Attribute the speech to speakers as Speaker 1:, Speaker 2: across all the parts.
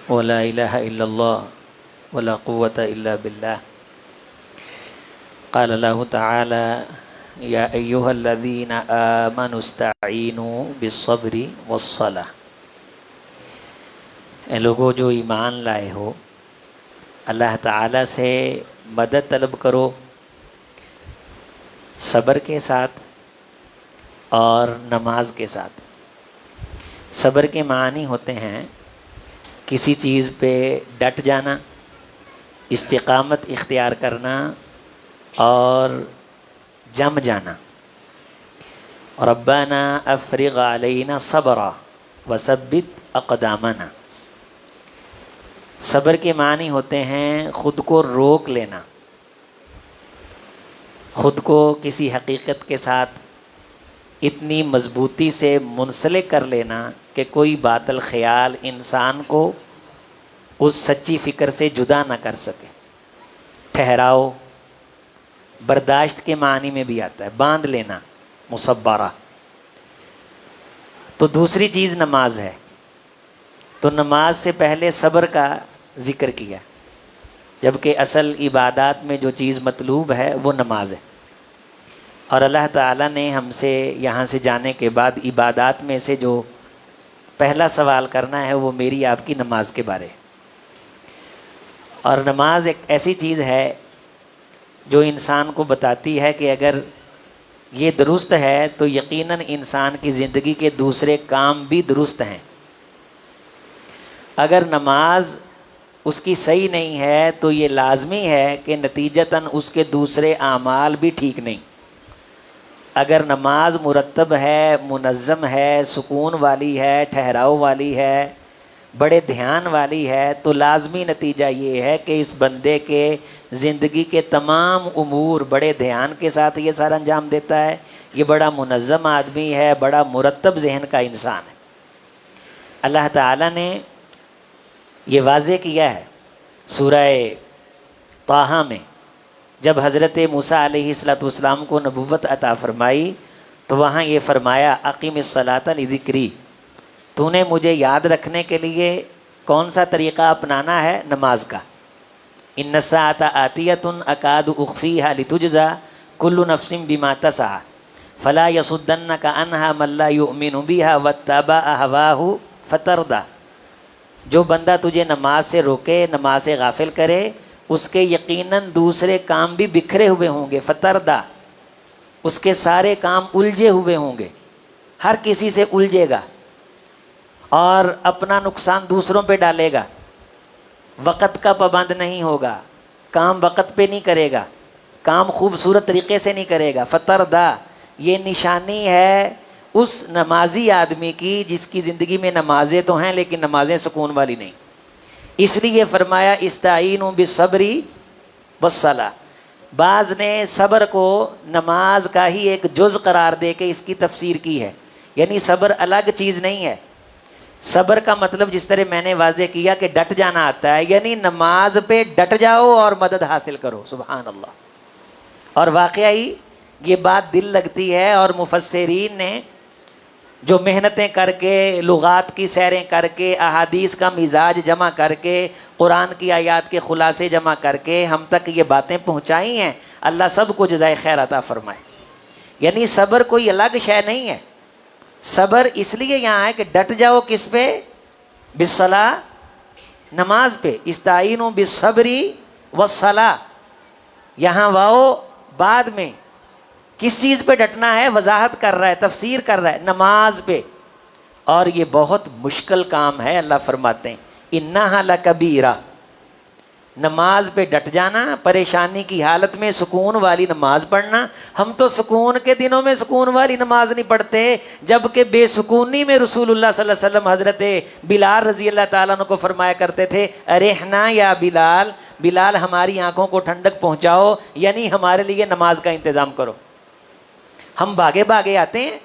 Speaker 1: ولا الہ الا اللہ ولا قوة الا باللہ۔ قال اللہ تعالی یا ایہا الذین آمنوا استعینوا بالصبر والصلاۃ، اے لوگو جو ایمان لائے ہو، اللہ تعالیٰ سے مدد طلب کرو صبر کے ساتھ اور نماز کے ساتھ۔ صبر کے معنی ہوتے ہیں کسی چیز پہ ڈٹ جانا، استقامت اختیار کرنا اور جم جانا۔ ربنا افرغ علینا صبرا وثبت اقدامنا۔ صبر کے معنی ہوتے ہیں خود کو روک لینا، خود کو کسی حقیقت کے ساتھ اتنی مضبوطی سے منسلک کر لینا کہ کوئی باطل خیال انسان کو اس سچی فکر سے جدا نہ کر سکے۔ ٹھہراؤ برداشت کے معنی میں بھی آتا ہے، باندھ لینا، مصبرہ۔ تو دوسری چیز نماز ہے، تو نماز سے پہلے صبر کا ذکر کیا، جبکہ اصل عبادات میں جو چیز مطلوب ہے وہ نماز ہے۔ اور اللہ تعالیٰ نے ہم سے یہاں سے جانے کے بعد عبادات میں سے جو پہلا سوال کرنا ہے وہ میری آپ کی نماز کے بارے۔ اور نماز ایک ایسی چیز ہے جو انسان کو بتاتی ہے کہ اگر یہ درست ہے تو یقیناً انسان کی زندگی کے دوسرے کام بھی درست ہیں۔ اگر نماز اس کی صحیح نہیں ہے تو یہ لازمی ہے کہ نتیجتاً اس کے دوسرے اعمال بھی ٹھیک نہیں۔ اگر نماز مرتب ہے، منظم ہے، سکون والی ہے، ٹھہراؤ والی ہے، بڑے دھیان والی ہے، تو لازمی نتیجہ یہ ہے کہ اس بندے کے زندگی کے تمام امور بڑے دھیان کے ساتھ یہ سارا انجام دیتا ہے، یہ بڑا منظم آدمی ہے، بڑا مرتب ذہن کا انسان ہے۔ اللہ تعالیٰ نے یہ واضح کیا ہے سورہ طٰہٰ میں، جب حضرت موسیٰ علیہ السلام کو نبوت عطا فرمائی تو وہاں یہ فرمایا اقیم الصلاۃ لذکری، تو نے مجھے یاد رکھنے کے لیے کون سا طریقہ اپنانا ہے؟ نماز کا۔ ان الساعۃ آتیۃ اکاد اخفیھا لتجزی کل نفس بما تسعی فلا یصدنک عنہا من لا یؤمن بہا واتبع ہواہ فتردی۔ جو بندہ تجھے نماز سے روکے، نماز سے غافل کرے، اس کے یقیناً دوسرے کام بھی بکھرے ہوئے ہوں گے، فتردہ، اس کے سارے کام الجھے ہوئے ہوں گے، ہر کسی سے الجھے گا اور اپنا نقصان دوسروں پہ ڈالے گا، وقت کا پابند نہیں ہوگا، کام وقت پہ نہیں کرے گا، کام خوبصورت طریقے سے نہیں کرے گا۔ فتردہ یہ نشانی ہے اس نمازی آدمی کی جس کی زندگی میں نمازیں تو ہیں لیکن نمازیں سکون والی نہیں۔ اس لیے فرمایا استعینوا بالصبر والصلاۃ۔ بعض نے صبر کو نماز کا ہی ایک جز قرار دے کے اس کی تفسیر کی ہے، یعنی صبر الگ چیز نہیں ہے۔ صبر کا مطلب جس طرح میں نے واضح کیا کہ ڈٹ جانا آتا ہے، یعنی نماز پہ ڈٹ جاؤ اور مدد حاصل کرو، سبحان اللہ۔ اور واقعی یہ بات دل لگتی ہے، اور مفسرین نے جو محنتیں کر کے، لغات کی سیریں کر کے، احادیث کا مزاج جمع کر کے، قرآن کی آیات کے خلاصے جمع کر کے ہم تک یہ باتیں پہنچائی ہیں، اللہ سب کو جزائے خیر عطا فرمائے۔ یعنی صبر کوئی الگ شے نہیں ہے، صبر اس لیے یہاں ہے کہ ڈٹ جاؤ کس پہ؟ بالصلاۃ، نماز پہ۔ استعینوا بالصبر والصلاۃ، یہاں واؤ بعد میں کس چیز پہ ڈٹنا ہے وضاحت کر رہا ہے، تفسیر کر رہا ہے، نماز پہ۔ اور یہ بہت مشکل کام ہے، اللہ فرماتے ہیں انہا لکبیرہ، نماز پہ ڈٹ جانا، پریشانی کی حالت میں سکون والی نماز پڑھنا۔ ہم تو سکون کے دنوں میں سکون والی نماز نہیں پڑھتے، جبکہ بے سکونی میں رسول اللہ صلی اللہ علیہ وسلم حضرت بلال رضی اللہ تعالیٰ عنہ کو فرمایا کرتے تھے ارحنا یا بلال، بلال ہماری آنکھوں کو ٹھنڈک پہنچاؤ، یعنی ہمارے لیے نماز کا انتظام کرو۔ ہم بھاگے بھاگے آتے ہیں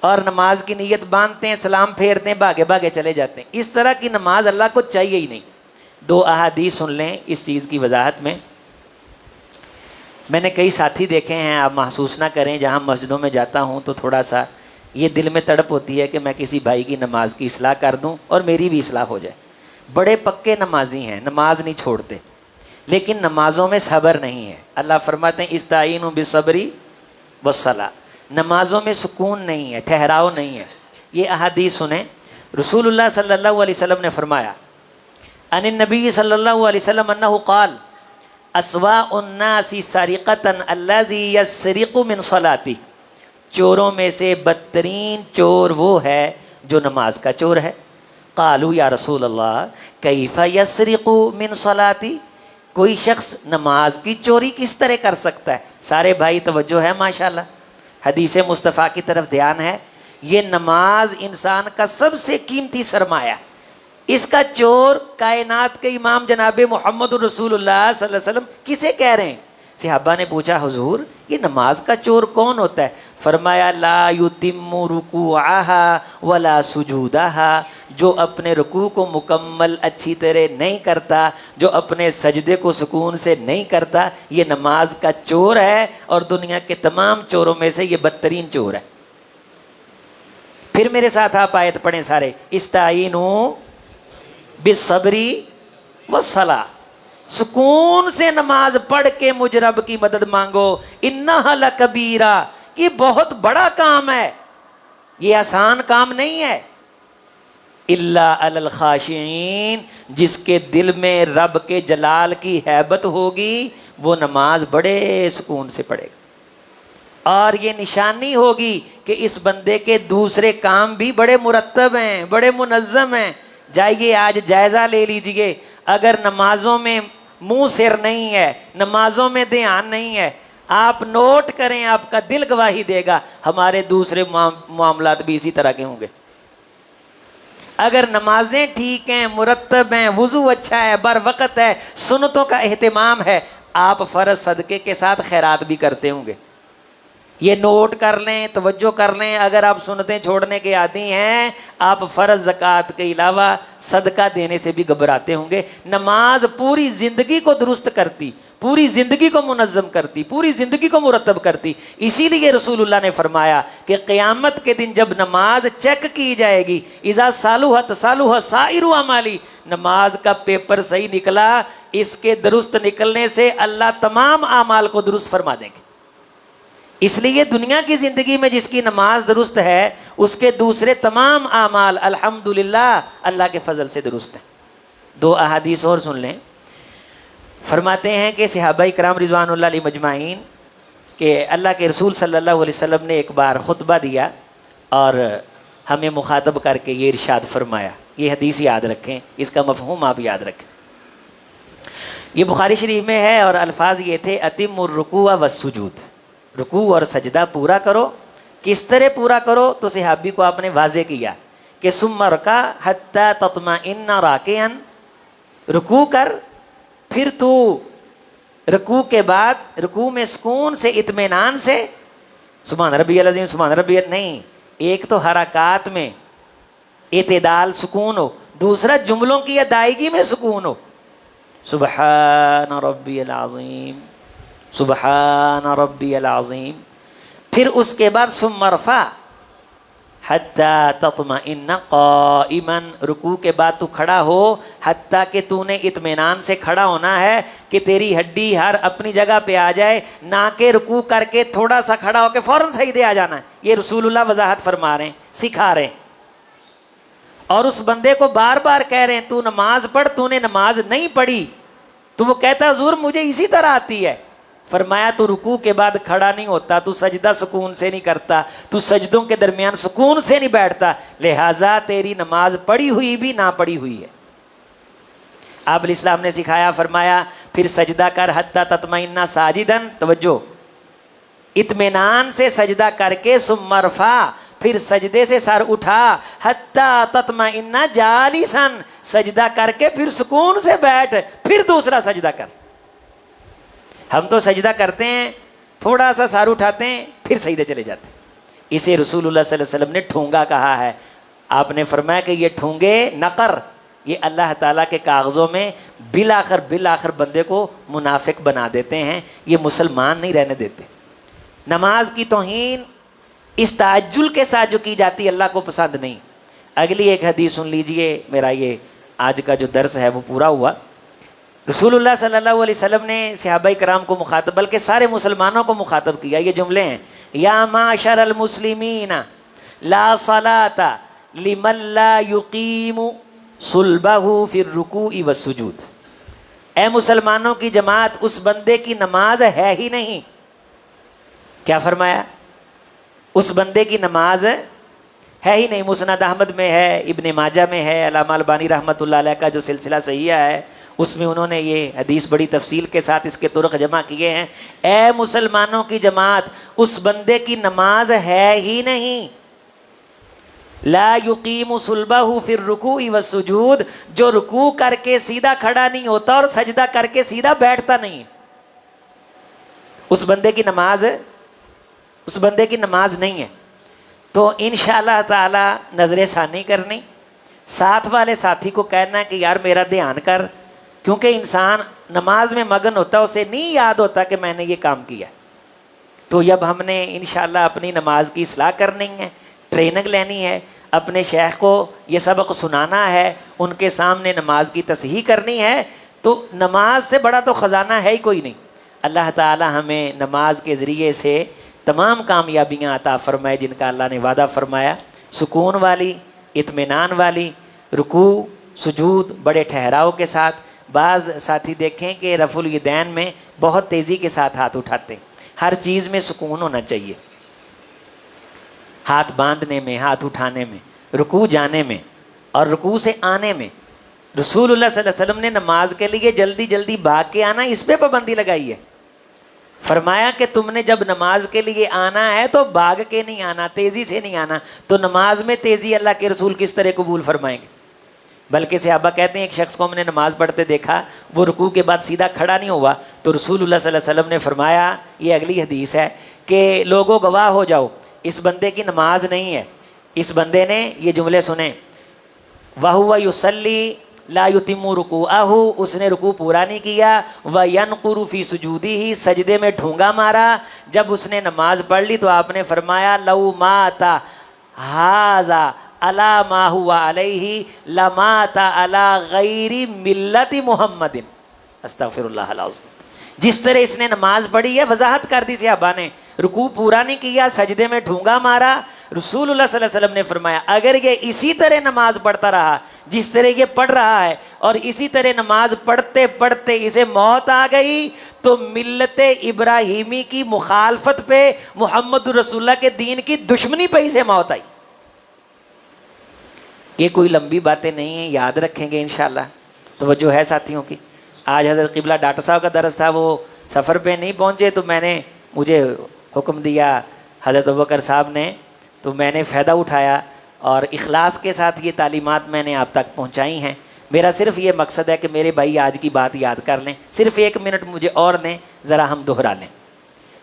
Speaker 1: اور نماز کی نیت باندھتے ہیں، سلام پھیرتے ہیں، بھاگے بھاگے چلے جاتے ہیں۔ اس طرح کی نماز اللہ کو چاہیے ہی نہیں۔ دو احادیث سن لیں اس چیز کی وضاحت میں۔ میں نے کئی ساتھی دیکھے ہیں، آپ محسوس نہ کریں، جہاں مسجدوں میں جاتا ہوں تو تھوڑا سا یہ دل میں تڑپ ہوتی ہے کہ میں کسی بھائی کی نماز کی اصلاح کر دوں اور میری بھی اصلاح ہو جائے۔ بڑے پکے نمازی ہیں، نماز نہیں چھوڑتے، لیکن نمازوں میں صبر نہیں ہے۔ اللہ فرماتے ہیں استعینوا بالصبری والصلاۃ، نمازوں میں سکون نہیں ہے، ٹھہراؤ نہیں ہے۔ یہ احادیث سنیں، رسول اللہ صلی اللہ علیہ وسلم نے فرمایا ان النبی صلی اللہ علیہ وسلم انہ قال اسواء الناس سرقۃ الذی یسرق من صلاتی، چوروں میں سے بدترین چور وہ ہے جو نماز کا چور ہے۔ قالوا یا رسول اللہ کیف یسرق من صلاتی، کوئی شخص نماز کی چوری کس طرح کر سکتا ہے؟ سارے بھائی توجہ ہے ماشاءاللہ، حدیث مصطفیٰ کی طرف دھیان ہے۔ یہ نماز انسان کا سب سے قیمتی سرمایہ، اس کا چور کائنات کے امام جناب محمد رسول اللہ صلی اللہ علیہ وسلم کسے کہہ رہے ہیں؟ صحابہ نے پوچھا حضور یہ نماز کا چور کون ہوتا ہے؟ فرمایا لا یتم رکوعها ولا سجودها، جو اپنے رکوع کو مکمل اچھی طرح نہیں کرتا، جو اپنے سجدے کو سکون سے نہیں کرتا، یہ نماز کا چور ہے، اور دنیا کے تمام چوروں میں سے یہ بدترین چور ہے۔ پھر میرے ساتھ آپ آیت پڑھیں سارے، استعینوا بالصبری والصلاۃ، سکون سے نماز پڑھ کے مجھ رب کی مدد مانگو۔ انہا لکبیرہ، یہ بہت بڑا کام ہے، یہ آسان کام نہیں ہے۔ الا علی الخاشعین، جس کے دل میں رب کے جلال کی ہیبت ہوگی وہ نماز بڑے سکون سے پڑھے گا، اور یہ نشانی ہوگی کہ اس بندے کے دوسرے کام بھی بڑے مرتب ہیں، بڑے منظم ہیں۔ جائیے آج جائزہ لے لیجئے، اگر نمازوں میں منہ سر نہیں ہے، نمازوں میں دھیان نہیں ہے، آپ نوٹ کریں، آپ کا دل گواہی دے گا ہمارے دوسرے معاملات بھی اسی طرح کے ہوں گے۔ اگر نمازیں ٹھیک ہیں، مرتب ہیں، وضو اچھا ہے، بر وقت ہے، سنتوں کا اہتمام ہے، آپ فرض صدقے کے ساتھ خیرات بھی کرتے ہوں گے۔ یہ نوٹ کر لیں، توجہ کر لیں، اگر آپ سنتیں چھوڑنے کے عادی ہیں، آپ فرض زکوٰۃ کے علاوہ صدقہ دینے سے بھی گھبراتے ہوں گے۔ نماز پوری زندگی کو درست کرتی، پوری زندگی کو منظم کرتی، پوری زندگی کو مرتب کرتی۔ اسی لیے رسول اللہ نے فرمایا کہ قیامت کے دن جب نماز چیک کی جائے گی، اذا صالحت صالح سائر اعمالی، نماز کا پیپر صحیح نکلا، اس کے درست نکلنے سے اللہ تمام اعمال کو درست فرما دیں گے۔ اس لیے دنیا کی زندگی میں جس کی نماز درست ہے، اس کے دوسرے تمام اعمال الحمدللہ اللہ کے فضل سے درست ہیں۔ دو احادیث اور سن لیں۔ فرماتے ہیں کہ صحابہ کرام رضوان اللہ علیہ مجمعین کہ اللہ کے رسول صلی اللہ علیہ وسلم نے ایک بار خطبہ دیا اور ہمیں مخاطب کر کے یہ ارشاد فرمایا، یہ حدیث یاد رکھیں، اس کا مفہوم آپ یاد رکھیں۔ یہ بخاری شریف میں ہے اور الفاظ یہ تھے اتم الرکوع والسجود، رکوع اور سجدہ پورا کرو۔ کس طرح پورا کرو؟ تو صحابی کو آپ نے واضح کیا کہ ثم ارکع حتی تطمئن راکعا، رکوع کر، پھر تو رکوع کے بعد رکوع میں سکون سے، اطمینان سے سبحان ربی العظیم سبحان ربی نہیں، ایک تو حرکات میں اعتدال سکون ہو، دوسرا جملوں کی ادائیگی میں سکون ہو، سبحان ربی العظیم سبحان ربی العظیم، پھر اس کے بعد ثم ارفع حتی تطمئن قائما، رکوع کے بعد تو کھڑا ہو حتیٰ کہ تو نے اطمینان سے کھڑا ہونا ہے کہ تیری ہڈی ہر اپنی جگہ پہ آ جائے، نہ کہ رکوع کر کے تھوڑا سا کھڑا ہو کے فوراً سجدے آ جانا ہے۔ یہ رسول اللہ وضاحت فرما رہے ہیں، سکھا رہے ہیں، اور اس بندے کو بار بار کہہ رہے ہیں تو نماز پڑھ، تو نے نماز نہیں پڑھی، تو وہ کہتا حضور مجھے اسی طرح آتی ہے۔ فرمایا تو رکوع کے بعد کھڑا نہیں ہوتا، تو سجدہ سکون سے نہیں کرتا، تو سجدوں کے درمیان سکون سے نہیں بیٹھتا، لہٰذا تیری نماز پڑھی ہوئی بھی نہ پڑھی ہوئی ہے۔ آپ علیہ السلام نے سکھایا، فرمایا پھر سجدہ کر حتی تطمئن ساجدن، توجہ، اطمینان سے سجدہ کر کے ثم ارفع، پھر سجدے سے سر اٹھا حتی تطمئن جالسا، سجدہ کر کے پھر سکون سے بیٹھ، پھر دوسرا سجدہ کر۔ ہم تو سجدہ کرتے ہیں، تھوڑا سا سر اٹھاتے ہیں، پھر سجدے چلے جاتے ہیں۔ اسے رسول اللہ صلی اللہ علیہ وسلم نے ٹھونگا کہا ہے۔ آپ نے فرمایا کہ یہ ٹھونگے نقر، یہ اللہ تعالیٰ کے کاغذوں میں بالآخر بندے کو منافق بنا دیتے ہیں، یہ مسلمان نہیں رہنے دیتے۔ نماز کی توہین اس تعجل کے ساتھ جو کی جاتی ہے اللہ کو پسند نہیں۔ اگلی ایک حدیث سن لیجئے، میرا یہ آج کا جو درس ہے وہ پورا ہوا۔ رسول اللہ صلی اللہ علیہ وسلم نے صحابہ کرام کو مخاطب، بلکہ سارے مسلمانوں کو مخاطب کیا۔ یہ جملے ہیں، یا معاشر المسلمین لا صلاۃ لمن لا یقیم صلبہ فی الرکوع والسجود۔ اے مسلمانوں کی جماعت، اس بندے کی نماز ہے ہی نہیں۔ کیا فرمایا؟ اس بندے کی نماز ہے ہی نہیں۔ مسند احمد میں ہے، ابن ماجہ میں ہے، علامہ البانی رحمۃ اللہ علیہ کا جو سلسلہ صحیحہ ہے اس میں انہوں نے یہ حدیث بڑی تفصیل کے ساتھ اس کے طرق جمع کیے ہیں۔ اے مسلمانوں کی جماعت، اس بندے کی نماز ہے ہی نہیں، لا یقیم صلبہ فی الرکوع والسجود، جو رکوع کر کے سیدھا کھڑا نہیں ہوتا اور سجدہ کر کے سیدھا بیٹھتا نہیں۔ اس بندے کی نماز نہیں ہے۔ تو انشاءاللہ تعالی نظر ثانی کرنی، ساتھ والے ساتھی کو کہنا کہ یار میرا دھیان کر، کیونکہ انسان نماز میں مگن ہوتا، اسے نہیں یاد ہوتا کہ میں نے یہ کام کیا۔ تو جب ہم نے انشاءاللہ اپنی نماز کی اصلاح کرنی ہے، ٹریننگ لینی ہے، اپنے شیخ کو یہ سبق سنانا ہے، ان کے سامنے نماز کی تصحیح کرنی ہے، تو نماز سے بڑا تو خزانہ ہے ہی کوئی نہیں۔ اللہ تعالی ہمیں نماز کے ذریعے سے تمام کامیابیاں عطا فرمائے جن کا اللہ نے وعدہ فرمایا، سکون والی، اطمینان والی، رکوع سجود بڑے ٹھہراؤ کے ساتھ۔ بعض ساتھی دیکھیں کہ رفع الیدین میں بہت تیزی کے ساتھ ہاتھ اٹھاتے ہیں۔ ہر چیز میں سکون ہونا چاہیے، ہاتھ باندھنے میں، ہاتھ اٹھانے میں، رکوع جانے میں اور رکوع سے آنے میں۔ رسول اللہ صلی اللہ علیہ وسلم نے نماز کے لیے جلدی جلدی بھاگ کے آنا، اس پہ پابندی لگائی ہے۔ فرمایا کہ تم نے جب نماز کے لیے آنا ہے تو بھاگ کے نہیں آنا، تیزی سے نہیں آنا۔ تو نماز میں تیزی اللہ کے رسول کس طرح قبول فرمائیں گے؟ بلکہ صحابہ کہتے ہیں ایک شخص کو ہم نے نماز پڑھتے دیکھا، وہ رکوع کے بعد سیدھا کھڑا نہیں ہوا، تو رسول اللہ صلی اللہ علیہ وسلم نے فرمایا، یہ اگلی حدیث ہے کہ لوگوں گواہ ہو جاؤ، اس بندے کی نماز نہیں ہے۔ اس بندے نے یہ جملے سنے، وَهُوَ يُصَلِّي لا يتم رکوعہ، اس نے رکوع پورا نہیں کیا، وَيَنْقُرُ فِي سُجُودِهِ، سجدے میں ڈھونگا مارا۔ جب اس نے نماز پڑھ لی تو آپ نے فرمایا لَوْ مَاتَ هَذَا عَلَى مَا هُوَ عَلَيْهِ لَمَاتَ عَلَى غَيْرِ مِلَّةِ مُحَمَّدٍ۔ استغفر اللہ العظیم۔ جس طرح اس نے نماز پڑھی ہے، وضاحت کر دی صحابہ نے، رکوع پورا نہیں کیا، سجدے میں ڈھونگا مارا۔ رسول اللہ صلی اللہ علیہ وسلم نے فرمایا اگر یہ اسی طرح نماز پڑھتا رہا جس طرح یہ پڑھ رہا ہے، اور اسی طرح نماز پڑھتے پڑھتے اسے موت آ گئی، تو ملت ابراہیمی کی مخالفت پہ، محمد رسول اللہ کے دین کی دشمنی پہ اسے موت آئی۔ یہ کوئی لمبی باتیں نہیں ہیں، یاد رکھیں گے انشاءاللہ۔ توجہ ہے ساتھیوں کی؟ آج حضرت قبلہ ڈاکٹر صاحب کا درس تھا، وہ سفر پہ نہیں پہنچے، تو مجھے حکم دیا حضرت ابوبکر صاحب نے، تو میں نے فائدہ اٹھایا اور اخلاص کے ساتھ یہ تعلیمات میں نے آپ تک پہنچائی ہیں۔ میرا صرف یہ مقصد ہے کہ میرے بھائی آج کی بات یاد کر لیں، صرف 1 منٹ مجھے اور دیں، ذرا ہم دہرا لیں۔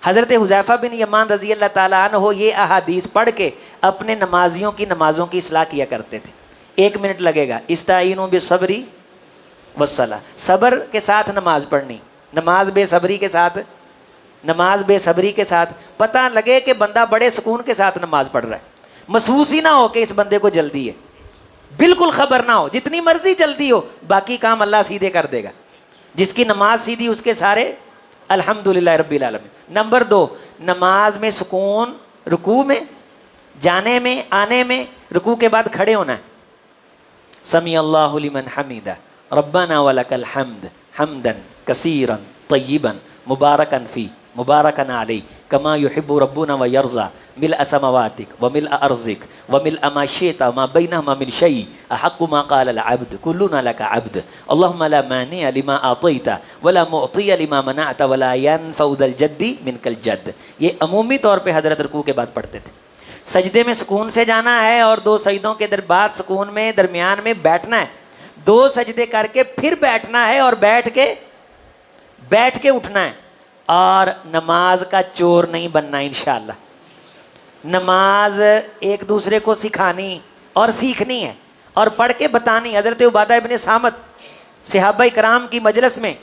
Speaker 1: حضرت حذیفہ بن یمان رضی اللہ تعالیٰ عنہ یہ احادیث پڑھ کے اپنے نمازیوں کی نمازوں کی اصلاح کیا کرتے تھے۔ 1 منٹ لگے گا۔ استعینوا بالصبر والصلاۃ، صبر کے ساتھ نماز پڑھنی، نماز بے صبری کے ساتھ پتہ لگے کہ بندہ بڑے سکون کے ساتھ نماز پڑھ رہا ہے، محسوس ہی نہ ہو کہ اس بندے کو جلدی ہے، بالکل خبر نہ ہو، جتنی مرضی جلدی ہو باقی کام اللہ سیدھے کر دے گا۔ جس کی نماز سیدھی اس کے سارے الحمدللہ رب العالمین۔ نمبر 2، نماز میں سکون، رکوع میں جانے میں، آنے میں، رکوع کے بعد کھڑے ہونا ہے۔ سمیع اللہ لمن حمیدہ ربنا ولک الحمد حمدا کثیرا طیبا مبارکا فی مبارکا علی کما یحب ربنا ویرضی ملء سماواتک وملء ارضک وملء ما شئت وما بینہما من شیء احق ما قال العبد کلنا لک عبد اللهم لا مانع لما اعطیت ولا معطی لما منعت ولا ينفع ذا الجد منک الجد۔ یہ عمومی طور پہ حضرت رکوع کے بعد پڑھتے تھے۔ سجدے میں سکون سے جانا ہے اور 2 سجدوں کے بعد سکون میں درمیان میں بیٹھنا ہے، 2 سجدے کر کے پھر بیٹھنا ہے اور بیٹھ کے اٹھنا ہے، اور نماز کا چور نہیں بننا انشاءاللہ۔ نماز ایک دوسرے کو سکھانی اور سیکھنی ہے اور پڑھ کے بتانی۔ حضرت عبادہ ابن صامت صحابہ کرام کی مجلس میں،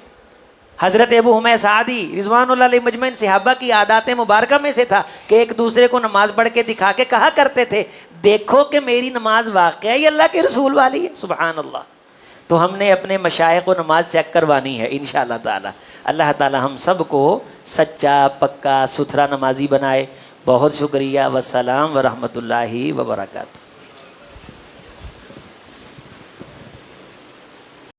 Speaker 1: حضرت ابو حمید سعدی رضوان اللہ علیہ مجمعین صحابہ کی عادات مبارکہ میں سے تھا کہ ایک دوسرے کو نماز پڑھ کے دکھا کے کہا کرتے تھے دیکھو کہ میری نماز واقعی اللہ کے رسول والی ہے، سبحان اللہ۔ تو ہم نے اپنے مشائخ کو نماز چیک کروانی ہے انشاءاللہ تعالی۔ اللہ تعالی ہم سب کو سچا پکا ستھرا نمازی بنائے۔ بہت شکریہ، والسلام ورحمۃ اللہ وبرکاتہ۔